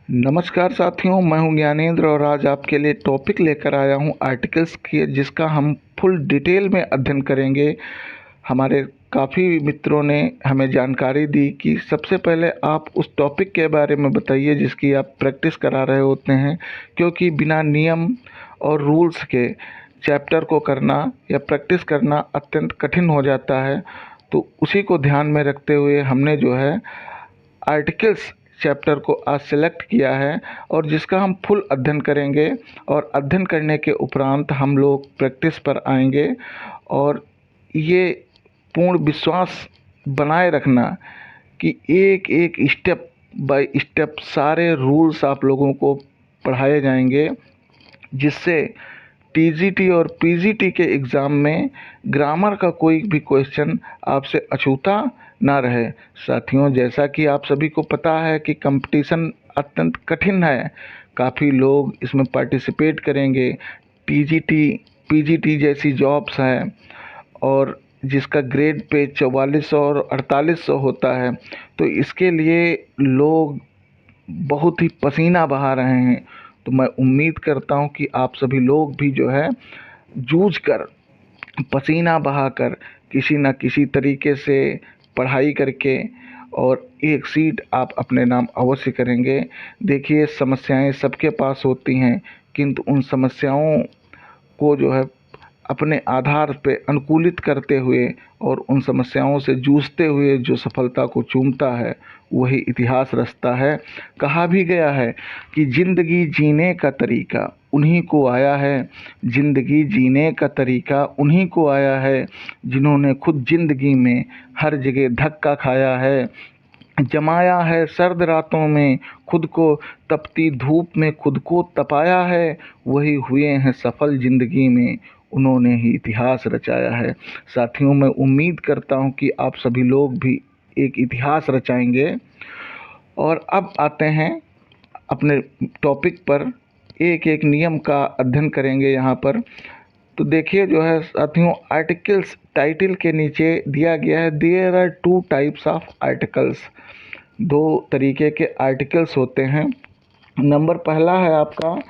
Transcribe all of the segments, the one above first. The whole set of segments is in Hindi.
नमस्कार साथियों, मैं हूं ज्ञानेंद्र और आज आपके लिए टॉपिक लेकर आया हूं आर्टिकल्स की, जिसका हम फुल डिटेल में अध्ययन करेंगे। हमारे काफ़ी मित्रों ने हमें जानकारी दी कि सबसे पहले आप उस टॉपिक के बारे में बताइए जिसकी आप प्रैक्टिस करा रहे होते हैं, क्योंकि बिना नियम और रूल्स के चैप्टर को करना या प्रैक्टिस करना अत्यंत कठिन हो जाता है। तो उसी को ध्यान में रखते हुए हमने जो है आर्टिकल्स चैप्टर को आज सेलेक्ट किया है और जिसका हम फुल अध्ययन करेंगे। और अध्ययन करने के उपरांत हम लोग प्रैक्टिस पर आएंगे और ये पूर्ण विश्वास बनाए रखना कि एक एक स्टेप बाय स्टेप सारे रूल्स आप लोगों को पढ़ाए जाएंगे, जिससे टीजीटी और पीजीटी के एग्ज़ाम में ग्रामर का कोई भी क्वेश्चन आपसे अछूता ना रहे। साथियों, जैसा कि आप सभी को पता है कि कंपटीशन अत्यंत कठिन है, काफ़ी लोग इसमें पार्टिसिपेट करेंगे। टीजीटी पीजीटी जैसी जॉब्स हैं और जिसका ग्रेड पे 4400 और 4800 होता है, तो इसके लिए लोग बहुत ही पसीना बहा रहे हैं। तो मैं उम्मीद करता हूं कि आप सभी लोग भी जो है जूझ कर, पसीना बहाकर, किसी न किसी तरीके से पढ़ाई करके और एक सीट आप अपने नाम अवश्य करेंगे। देखिए, समस्याएं सबके पास होती हैं, किंतु उन समस्याओं को जो है अपने आधार पे अनुकूलित करते हुए और उन समस्याओं से जूझते हुए जो सफलता को चूमता है, वही इतिहास रचता है। कहा भी गया है कि जिंदगी जीने का तरीका उन्हीं को आया है, जिंदगी जीने का तरीका उन्हीं को आया है जिन्होंने खुद जिंदगी में हर जगह धक्का खाया है, जमाया है सर्द रातों में खुद को, तपती धूप में खुद को तपाया है, वही हुए हैं सफल जिंदगी में, उन्होंने ही इतिहास रचाया है। साथियों, मैं उम्मीद करता हूं कि आप सभी लोग भी एक इतिहास रचाएंगे। और अब आते हैं अपने टॉपिक पर, एक एक नियम का अध्ययन करेंगे यहाँ पर। तो देखिए जो है साथियों, आर्टिकल्स टाइटल के नीचे दिया गया है, there are two types of articles. दो तरीके के आर्टिकल्स होते हैं। नंबर पहला है आपका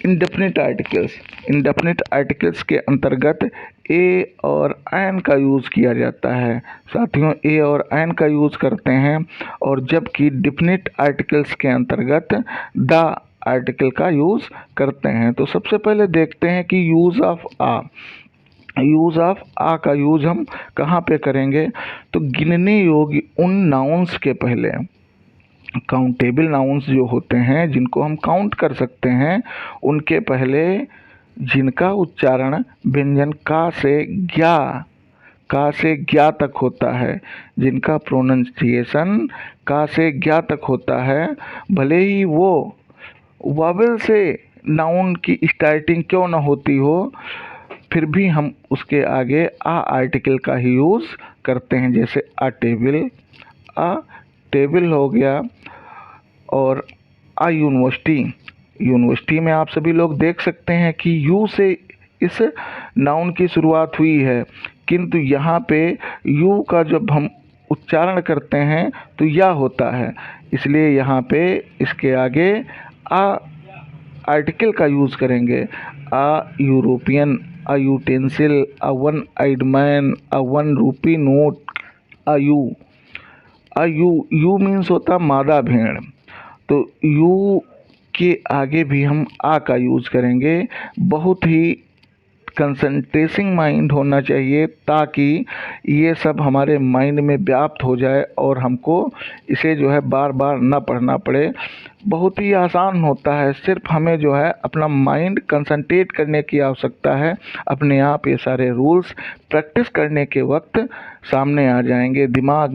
इंडेफिनिट आर्टिकल्स। इंडेफिनिट आर्टिकल्स के अंतर्गत ए और एन का यूज़ किया जाता है। साथियों, ए और एन का यूज़ करते हैं, और जबकि डिफिनिट आर्टिकल्स के अंतर्गत द आर्टिकल का यूज़ करते हैं। तो सबसे पहले देखते हैं कि use of a. Use of a का यूज़ हम कहाँ पे करेंगे? तो गिनने योग्य उन नाउन्स के पहले, काउंटेबल नाउन्स जो होते हैं जिनको हम काउंट कर सकते हैं, उनके पहले जिनका उच्चारण व्यंजन का से ज्ञा तक होता है, जिनका प्रोनंसिएशन का से ज्ञा तक होता है, भले ही वो वावेल से नाउन की स्टार्टिंग क्यों ना होती हो, फिर भी हम उसके आगे आ आर्टिकल का ही यूज़ करते हैं। जैसे आ टेबल हो गया, और आ यूनिवर्सिटी। यूनिवर्सिटी में आप सभी लोग देख सकते हैं कि यू से इस नाउन की शुरुआत हुई है, किंतु यहाँ पे यू का जब हम उच्चारण करते हैं तो या होता है, इसलिए यहाँ पे इसके आगे आ आर्टिकल का यूज़ करेंगे। A European, a utensil, a one eyed man, a one rupee note, a ewe means होता मादा भेड़। तो यू के आगे भी हम आ का यूज़ करेंगे। बहुत ही कंसंट्रेटिंग माइंड होना चाहिए, ताकि ये सब हमारे माइंड में व्याप्त हो जाए और हमको इसे जो है बार बार ना पढ़ना पड़े। बहुत ही आसान होता है, सिर्फ हमें जो है अपना माइंड कंसंट्रेट करने की आवश्यकता है। अपने आप ये सारे रूल्स प्रैक्टिस करने के वक्त सामने आ जाएंगे, दिमाग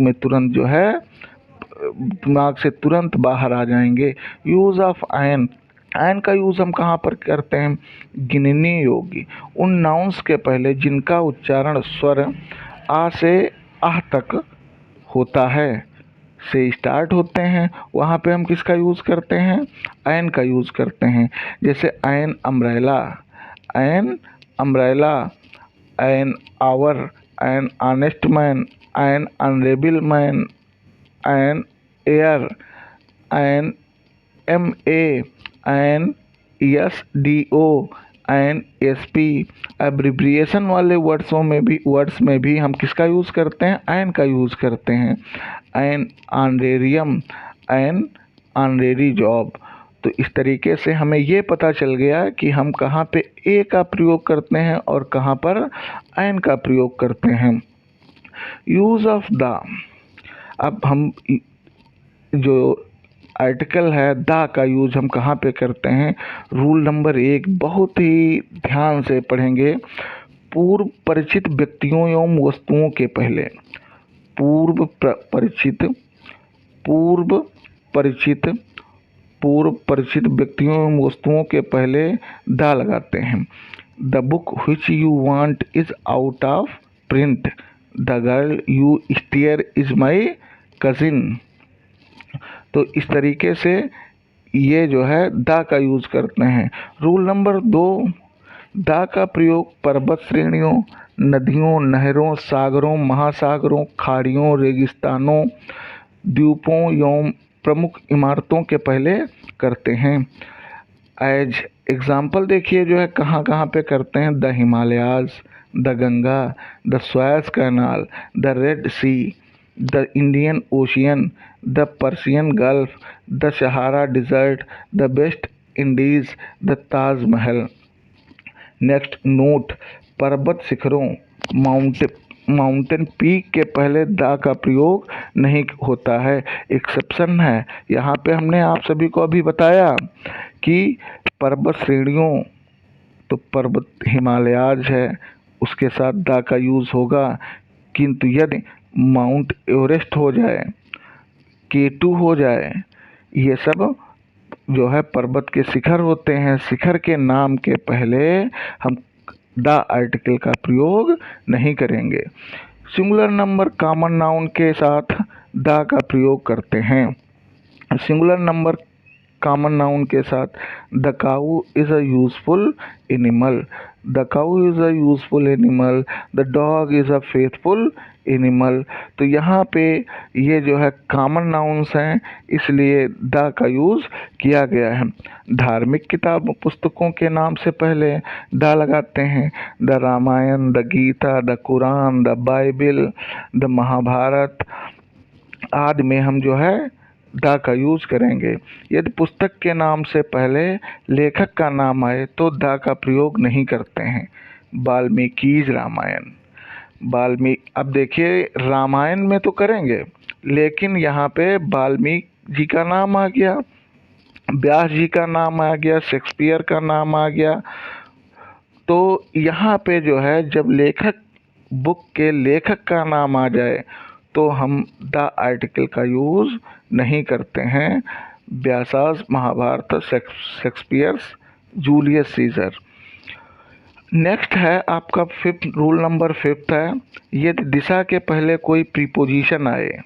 से तुरंत बाहर आ जाएंगे। Use of ion. आयन का यूज़ हम कहाँ पर करते हैं? गिनने योग्य उन नाउन्स के पहले जिनका उच्चारण स्वर आ से आह तक होता है, से स्टार्ट होते हैं, वहाँ पे हम किसका यूज़ करते हैं? आयन का यूज़ करते हैं। जैसे an umbrella, an umbrella, an hour, an honest man, an honourable man, an air, an MANSDONSP abbreviation वाले वर्ड्स में भी हम किसका यूज़ करते हैं? एन का यूज़ करते हैं। An honorarium, an honorary job. तो इस तरीके से हमें ये पता चल गया कि हम कहाँ पे ए का प्रयोग करते हैं और कहाँ पर एन का प्रयोग करते हैं। यूज़ ऑफ द, अब हम जो आर्टिकल है द का यूज़ हम कहाँ पे करते हैं? रूल नंबर 1 बहुत ही ध्यान से पढ़ेंगे। पूर्व परिचित व्यक्तियों एवं वस्तुओं के पहले, पूर्व परिचित व्यक्तियों एवं वस्तुओं के पहले द लगाते हैं। The book which you want is out of print. The girl you stare is my cousin. तो इस तरीके से ये जो है द का यूज़ करते हैं। रूल नंबर 2, द का प्रयोग पर्वत श्रेणियों, नदियों, नहरों, सागरों, महासागरों, खाड़ियों, रेगिस्तानों, द्वीपों एवं प्रमुख इमारतों के पहले करते हैं। एज एग्जाम्पल देखिए जो है कहाँ कहाँ पे करते हैं। The Himalayas, the Ganga, the Suez Canal, the Red Sea, the Indian Ocean, the Persian Gulf, the Sahara Desert, the West Indies, the Taj Mahal. Next note, पर्वत शिखरों, माउंटेन पीक के पहले द का प्रयोग नहीं होता है। एक्सेप्शन है, यहाँ पे हमने आप सभी को अभी बताया कि पर्वत श्रेणियों, तो पर्वत हिमालयाज है उसके साथ द का यूज़ होगा। किंतु यदि माउंट एवरेस्ट हो जाए, K2 हो जाए, ये सब जो है पर्वत के शिखर होते हैं, शिखर के नाम के पहले हम द आर्टिकल का प्रयोग नहीं करेंगे। सिंगुलर नंबर कॉमन नाउन के साथ द का प्रयोग करते हैं। सिंगुलर नंबर कॉमन नाउन के साथ the cow is a useful animal, the cow is a useful animal, the dog is a faithful animal. तो यहाँ पे ये जो है कॉमन नाउन्स हैं, इसलिए द का यूज़ किया गया है। धार्मिक किताब पुस्तकों के नाम से पहले द लगाते हैं। The Ramayan, the Gita, the Quran, the Bible, the Mahabharat आदि में हम जो है द का यूज़ करेंगे। यदि पुस्तक के नाम से पहले लेखक का नाम आए तो द का प्रयोग नहीं करते हैं। वाल्मीकि's रामायण, अब देखिए रामायण में तो करेंगे, लेकिन यहाँ पे वाल्मीकि जी का नाम आ गया, व्यास जी का नाम आ गया, शेक्सपियर का नाम आ गया। तो यहाँ पे जो है जब बुक के लेखक का नाम आ जाए तो हम द आर्टिकल का यूज़ नहीं करते हैं। Vyasas, Mahabharata, Shakespeare, Julius Caesar. Next है आपका रूल नंबर 5 है, यदि दिशा के पहले कोई प्रीपोजिशन आए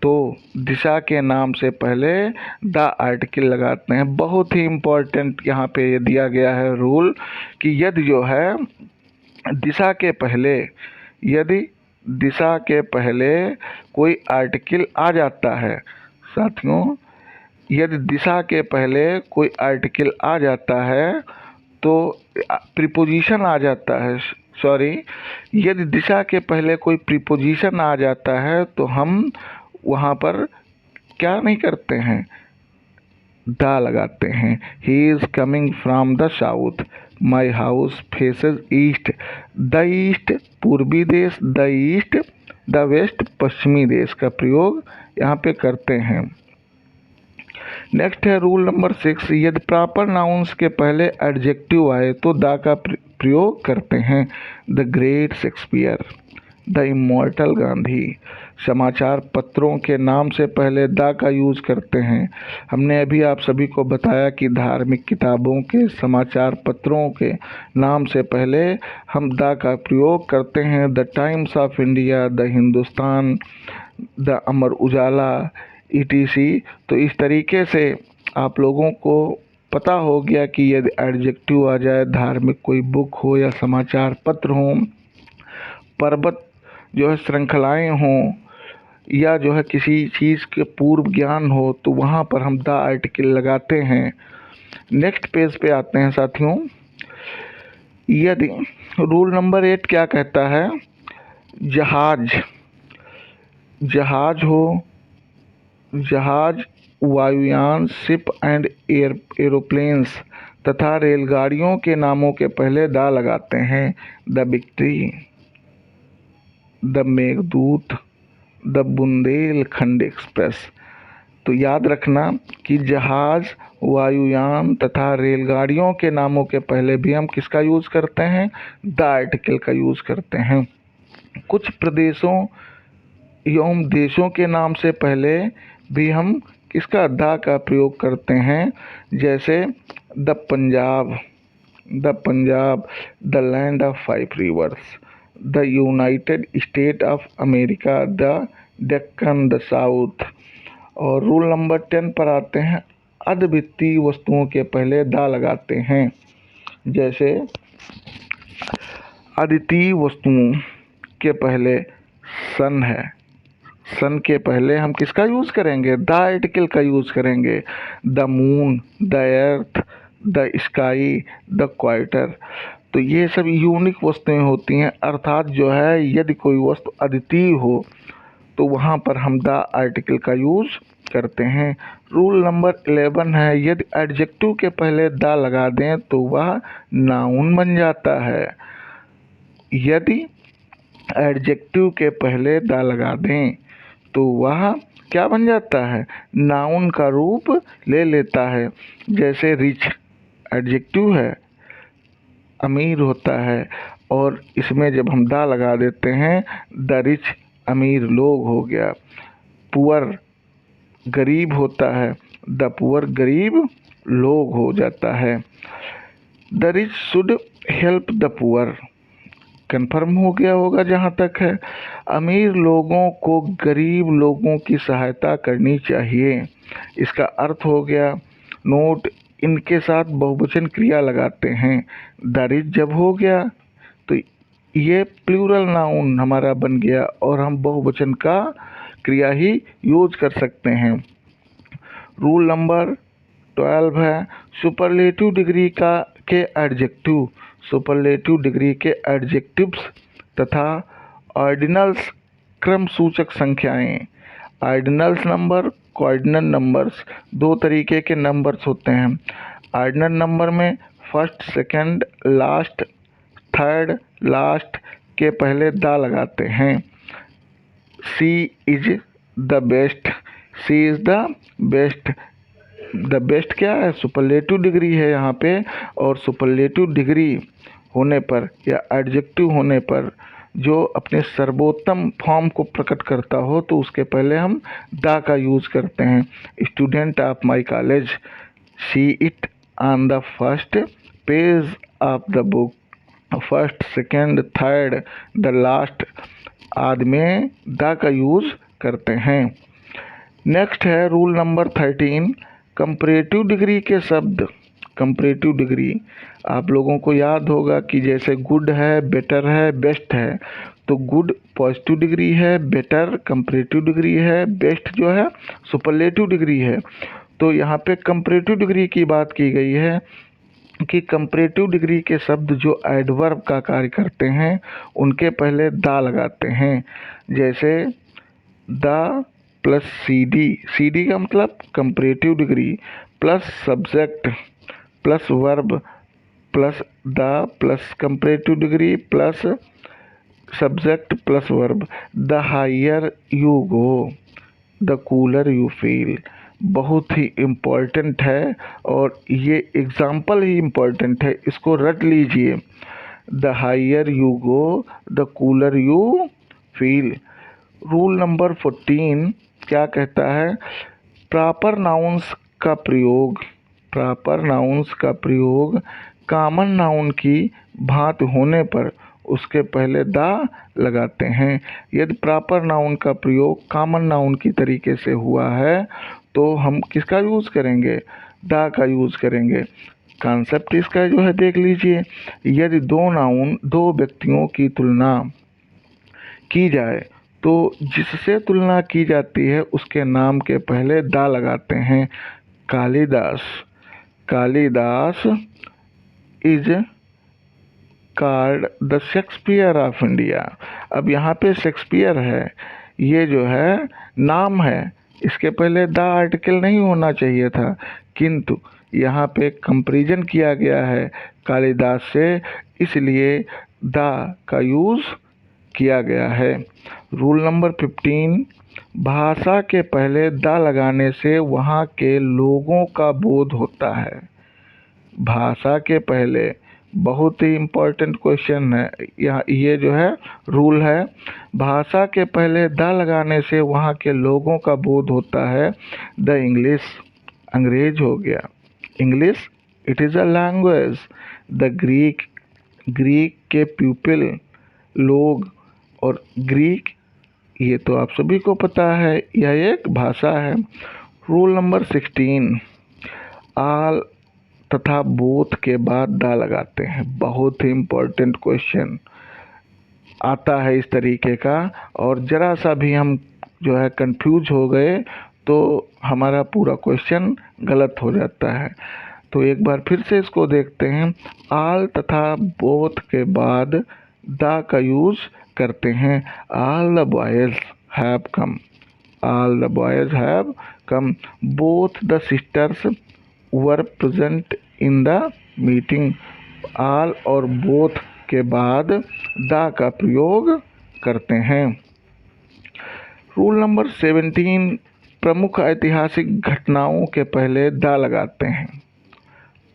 तो दिशा के नाम से पहले द आर्टिकल लगाते हैं। बहुत ही इम्पोर्टेंट यहाँ पे ये दिया गया है रूल कि यदि जो है दिशा के पहले कोई आर्टिकल आ जाता है, साथियों यदि दिशा के पहले कोई आर्टिकल आ जाता है तो प्रीपोजिशन आ जाता है, यदि दिशा के पहले कोई प्रीपोजिशन आ जाता है तो हम वहाँ पर क्या नहीं करते हैं? द लगाते हैं। He is coming from the south, my house faces east. The east पूर्वी देश, द ईस्ट, द वेस्ट पश्चिमी देश का प्रयोग यहाँ पे करते हैं। नेक्स्ट है रूल नंबर 6, यदि प्रॉपर नाउन्स के पहले एडजेक्टिव आए तो द का प्रयोग करते हैं। The great Shakespeare, the immortal Gandhi. समाचार पत्रों के नाम से पहले द का यूज़ करते हैं। हमने अभी आप सभी को बताया कि धार्मिक किताबों के, समाचार पत्रों के नाम से पहले हम द का प्रयोग करते हैं। The times of India, the Hindustan, the Amar Ujala, ETC। तो इस तरीके से आप लोगों को पता हो गया कि यदि एडजेक्टिव आ जाए, धार्मिक कोई बुक हो या समाचार पत्र हो, पर्वत जो है श्रृंखलाएँ हों, या जो है किसी चीज़ के पूर्व ज्ञान हो तो वहाँ पर हम द आर्टिकल लगाते हैं। नेक्स्ट पेज पे आते हैं साथियों। यदि रूल नंबर 8 क्या कहता है, जहाज हो, जहाज, वायुयान, शिप एंड एरोप्लेन्स तथा रेलगाड़ियों के नामों के पहले द लगाते हैं। The victory, the Meghdoot, the Bundelkhand express. तो याद रखना कि जहाज, वायुयान तथा रेलगाड़ियों के नामों के पहले भी हम किसका यूज़ करते हैं, द आर्टिकल का यूज़ करते हैं। कुछ प्रदेशों एवं देशों के नाम से पहले भी हम किसका, द का प्रयोग करते हैं। जैसे the Punjab, the land of 5 reverse, the United state of America, the Deccan, the south. और रूल नंबर 10 पर आते हैं। अद्वितीय वस्तुओं के पहले द लगाते हैं। जैसे अद्वितीय वस्तुओं के पहले सन है, सन के पहले हम किसका यूज़ करेंगे, द आर्टिकल का यूज़ करेंगे। The moon, the earth, the sky, the quarter. तो ये सब यूनिक वस्तुएं होती हैं, अर्थात जो है यदि कोई वस्तु अद्वितीय हो तो वहाँ पर हम द आर्टिकल का यूज़ करते हैं। रूल नंबर 11 है, यदि एडजेक्टिव के पहले द लगा दें तो वह नाउन बन जाता है। यदि एडजेक्टिव के पहले द लगा दें तो वह क्या बन जाता है, नाउन का रूप ले लेता है। जैसे रिच एडजेक्टिव है, अमीर होता है, और इसमें जब हम द लगा देते हैं, द रिच अमीर लोग हो गया। पुअर गरीब होता है, द पुअर गरीब लोग हो जाता है। The rich should help the poor, confirm हो गया होगा जहाँ तक है। अमीर लोगों को गरीब लोगों की सहायता करनी चाहिए, इसका अर्थ हो गया। नोट, इनके साथ बहुवचन क्रिया लगाते हैं। द रिच जब हो गया तो ये प्लूरल नाउन हमारा बन गया और हम बहुवचन का क्रिया ही यूज कर सकते हैं। रूल नंबर 12 है, सुपरलेटिव डिग्री के एडजेक्टिव, सुपरलेटिव डिग्री के एडजेक्टिव्स तथा ऑर्डिनल्स क्रम सूचक संख्याएं। ऑर्डिनल्स नंबर, कॉर्डिनल नंबर्स, दो तरीके के नंबर्स होते हैं। ऑर्डिनल नंबर में first, second, last, third, last के पहले द लगाते हैं। She is the best, she is the best. The best क्या है, सुपरलेटिव डिग्री है यहाँ पे, और सुपरलेटिव डिग्री होने पर या एडजेक्टिव होने पर जो अपने सर्वोत्तम फॉर्म को प्रकट करता हो तो उसके पहले हम द का यूज़ करते हैं। Student of my college, see it on the first page of the book, first, second, third, the last आदि में द का यूज़ करते हैं। नेक्स्ट है रूल नंबर 13, कंपैरेटिव डिग्री के शब्द। कंपैरेटिव डिग्री आप लोगों को याद होगा कि जैसे गुड है, बेटर है, बेस्ट है, तो गुड पॉजिटिव डिग्री है, बेटर कंपैरेटिव डिग्री है, बेस्ट जो है सुपरलेटिव डिग्री है। तो यहाँ पे कंपैरेटिव डिग्री की बात की गई है कि कंपैरेटिव डिग्री के शब्द जो एडवर्ब का कार्य करते हैं उनके पहले द लगाते हैं। जैसे the plus C D, C D का मतलब comparative degree, plus subject plus verb plus the plus comparative degree plus subject plus verb. The higher you go, the cooler you feel. बहुत ही इम्पोर्टेंट है और ये एग्जाम्पल ही इम्पोर्टेंट है, इसको रट लीजिए। The higher you go, the cooler you feel. Rule number 14 क्या कहता है, प्रॉपर नाउन्स का प्रयोग, प्रॉपर नाउन्स का प्रयोग कॉमन नाउन की भांति होने पर उसके पहले द लगाते हैं। यदि प्रॉपर नाउन का प्रयोग कॉमन नाउन की तरीके से हुआ है तो हम किसका यूज़ करेंगे, द का यूज़ करेंगे। कॉन्सेप्ट इसका जो है देख लीजिए, यदि दो नाउन, दो व्यक्तियों की तुलना की जाए तो जिससे तुलना की जाती है उसके नाम के पहले दा लगाते हैं। Kalidas, Kalidas is called the Shakespeare of India. अब यहाँ पे शेक्सपियर है, ये जो है नाम है, इसके पहले द आर्टिकल नहीं होना चाहिए था, किंतु यहाँ पे कंपैरिजन किया गया है कालिदास से, इसलिए द का यूज़ किया गया है। रूल नंबर 15, भाषा के पहले द लगाने से वहाँ के लोगों का बोध होता है। भाषा के पहले, बहुत ही इम्पोर्टेंट क्वेश्चन है यहाँ, ये जो है रूल है, भाषा के पहले द लगाने से वहाँ के लोगों का बोध होता है। द इंग्लिश, अंग्रेज हो गया, English it is a language. The Greek, Greek के पीपल, लोग, और ग्रीक ये तो आप सभी को पता है यह एक भाषा है। रूल नंबर 16, आल तथा बोथ के बाद दा लगाते हैं। बहुत ही इम्पोर्टेंट क्वेश्चन आता है इस तरीके का, और ज़रा सा भी हम जो है कंफ्यूज हो गए तो हमारा पूरा क्वेश्चन गलत हो जाता है। तो एक बार फिर से इसको देखते हैं। आल तथा बोथ के बाद दा का यूज़ करते हैं। All the boys have come, all the boys have come, both the sisters were present in the meeting. All और बोथ के बाद द का प्रयोग करते हैं। रूल नंबर 17, प्रमुख ऐतिहासिक घटनाओं के पहले द लगाते हैं।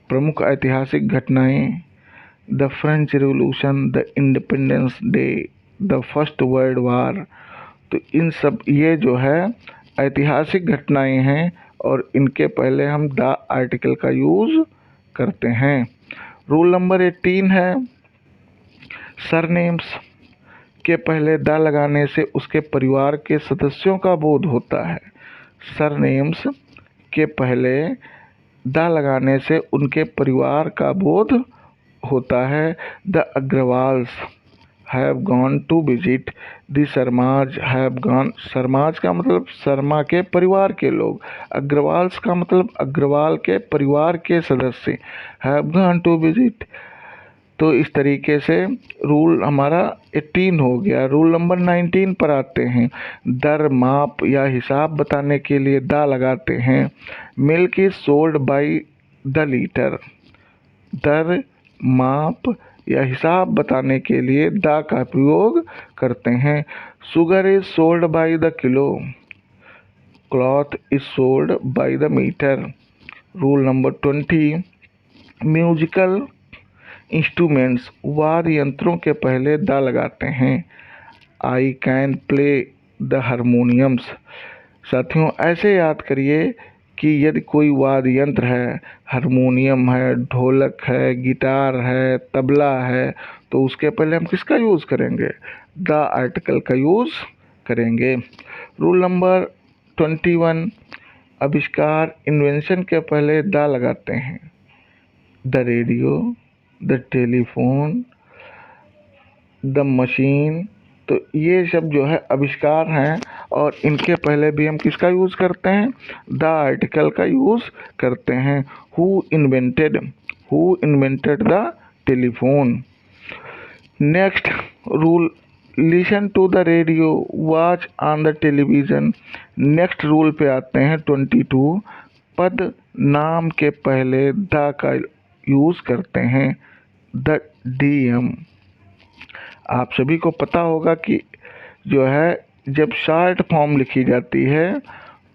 प्रमुख ऐतिहासिक घटनाएं, the French revolution, the independence day, the first world war, तो इन सब ये जो है ऐतिहासिक घटनाएं हैं और इनके पहले हम द आर्टिकल का यूज़ करते हैं। रूल नंबर 18 है, सरनेम्स के पहले द लगाने से उसके परिवार के सदस्यों का बोध होता है। सरनेम्स के पहले द लगाने से उनके परिवार का बोध होता है। The Agarwals have gone to visit, the Sharmas have gone, Sharmas का मतलब शर्मा के परिवार के लोग, अग्रवाल्स का मतलब अग्रवाल के परिवार के सदस्य, हैव गॉन टू विजिट। तो इस तरीके से रूल हमारा 18 हो गया। रूल नंबर 19 पर आते हैं। दर, माप या हिसाब बताने के लिए द लगाते हैं। Milk is sold by the litre, दर, माप या हिसाब बताने के लिए द का प्रयोग करते हैं। Sugar is sold by the kilo, cloth is sold by the metre. Rule number 20, musical instruments, वाद्य यंत्रों के पहले द लगाते हैं। I can play the harmoniums. साथियों ऐसे याद करिए कि यदि कोई वाद्य यंत्र है, हारमोनियम है, ढोलक है, गिटार है, तबला है, तो उसके पहले हम किसका यूज़ करेंगे? द आर्टिकल का यूज़ करेंगे। रूल नंबर 21, आविष्कार, इन्वेंशन के पहले द लगाते हैं। The radio, the telephone, the machine, तो ये सब जो है आविष्कार हैं और इनके पहले भी हम किसका यूज़ करते हैं? द आर्टिकल का यूज़ करते हैं। Who invented the telephone. Next rule, listen to the radio, watch on the television. Next rule पे आते हैं 22, पद नाम के पहले द का यूज़ करते हैं। द डीएम, आप सभी को पता होगा कि जो है जब शॉर्ट फॉर्म लिखी जाती है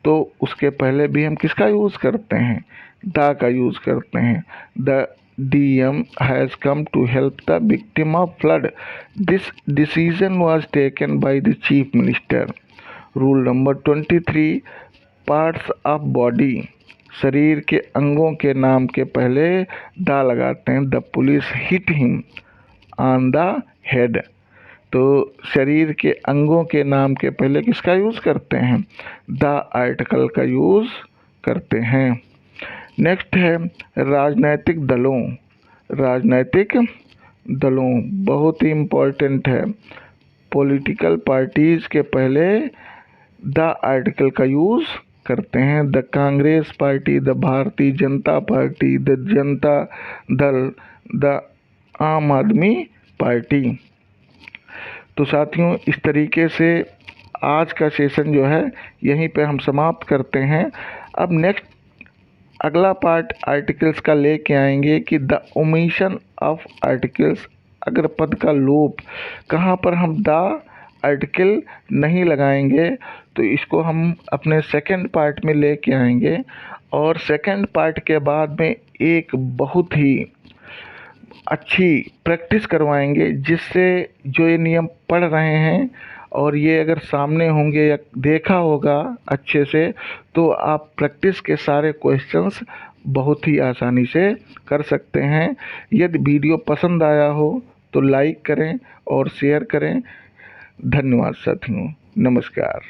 तो उसके पहले भी हम किसका यूज़ करते हैं? द का यूज़ करते हैं। The DM has come to help the victim of flood, this decision was taken by the chief minister. Rule number 23, parts of body, शरीर के अंगों के नाम के पहले द लगाते हैं। The police hit him on the head, तो शरीर के अंगों के नाम के पहले किसका यूज़ करते हैं? द आर्टिकल का यूज़ करते हैं। नेक्स्ट है राजनैतिक दलों, राजनैतिक दलों बहुत ही इम्पोर्टेंट है। पॉलिटिकल पार्टीज़ के पहले द आर्टिकल का यूज़ करते हैं। The Congress party, the Bharatiya Janata party, the Janata Dal, the आम आदमी पार्टी। तो साथियों, इस तरीके से आज का सेशन जो है यहीं पे हम समाप्त करते हैं। अब नेक्स्ट अगला पार्ट आर्टिकल्स का लेके आएंगे कि द ओमिशन ऑफ आर्टिकल्स, अगर पद का लोप, कहाँ पर हम द आर्टिकल नहीं लगाएंगे, तो इसको हम अपने सेकंड पार्ट में लेके आएंगे। और सेकंड पार्ट के बाद में एक बहुत ही अच्छी प्रैक्टिस करवाएंगे, जिससे जो ये नियम पढ़ रहे हैं और ये अगर सामने होंगे या देखा होगा अच्छे से, तो आप प्रैक्टिस के सारे क्वेश्चंस बहुत ही आसानी से कर सकते हैं। यदि वीडियो पसंद आया हो तो लाइक करें और शेयर करें। धन्यवाद साथियों, नमस्कार।